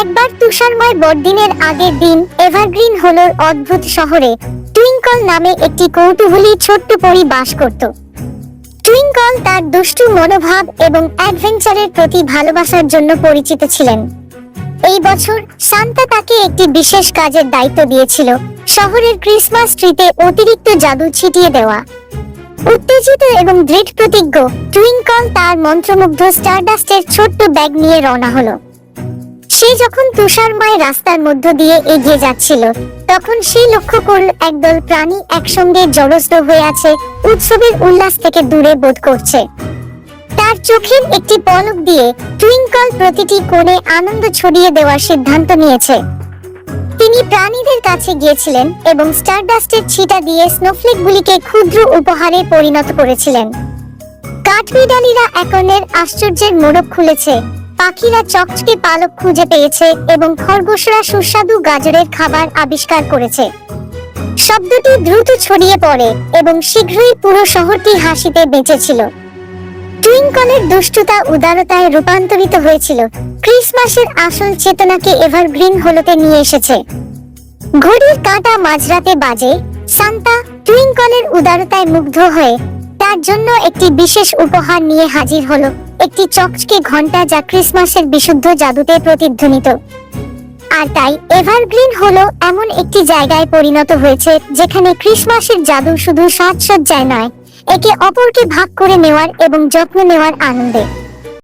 একবার তুষারময় বড়দিনের আগের দিন এভারগ্রিন হলোর অদ্ভুত শহরে টুইঙ্কল নামে একটি কৌতূহলী ছোট্ট পরী বাস করত। টুইঙ্কল তার দুষ্টু মনোভাব এবং অ্যাডভেঞ্চারের প্রতি ভালোবাসার জন্য পরিচিত ছিলেন। এই বছর সান্তা তাকে একটি বিশেষ কাজের দায়িত্ব দিয়েছিল, শহরের ক্রিসমাস ট্রিতে অতিরিক্ত জাদু ছিটিয়ে দেওয়া। উত্তেজিত এবং দৃঢ় প্রতিজ্ঞ, টুইঙ্কল তার মন্ত্রমুগ্ধ স্টারডাস্টের ছোট্ট ব্যাগ নিয়ে রওনা হলো। সে যখন তুষারময় রাস্তার মধ্য দিয়ে এগিয়ে যাচ্ছিল, তখন সে লক্ষ্য করল একদল প্রাণী একসঙ্গে জড়সড় হয়ে আছে, উৎসবের উল্লাস থেকে দূরে বোধ করছে। তার চোখের একটি পলক দিয়ে টুইঙ্কল প্রতিটি কোণে আনন্দ ছড়িয়ে দেওয়ার সিদ্ধান্ত নিয়েছে। তিনি প্রাণীদের কাছে গিয়েছিলেন এবং স্টারডাস্টের ছিটা দিয়ে স্নোফ্লেকগুলিকে ক্ষুদ্র উপহারে পরিণত করেছিলেন। কাঠবিড়ালিরা একনের আশ্চর্যের মোড়ক খুলেছে, পাখিরা চকচকে পালক খুঁজে পেয়েছে এবং খরগোশরা সুস্বাদু গাজরের খাবার আবিষ্কার করেছে। শব্দটি দ্রুত ছড়িয়ে পড়ে এবং শীঘ্রই পুরো শহরটি হাসিতে বেঁচেছিল। টুইঙ্কলের দুষ্টতা উদারতায় রূপান্তরিত হয়েছিল, ক্রিসমাসের আসল চেতনাকে এভারগ্রিন হলোতে নিয়ে এসেছে। ঘড়ির কাঁটা মাঝরাতে বাজে। সান্তা টুইঙ্কলের উদারতায় মুগ্ধ হয়ে তার জন্য একটি বিশেষ উপহার নিয়ে হাজির হলো, একটি চকচকে ঘন্টা যা ক্রিসমাসের বিশুদ্ধ জাদুতে প্রতিধ্বনিত। আর তাই এভারগ্রিন হলো এমন একটি জায়গায় পরিণত হয়েছে যেখানে ক্রিসমাসের জাদু শুধু সাজসজ্জায় নয়, একে অপরকে ভাগ করে নেওয়ার এবং যত্ন নেওয়ার আনন্দে।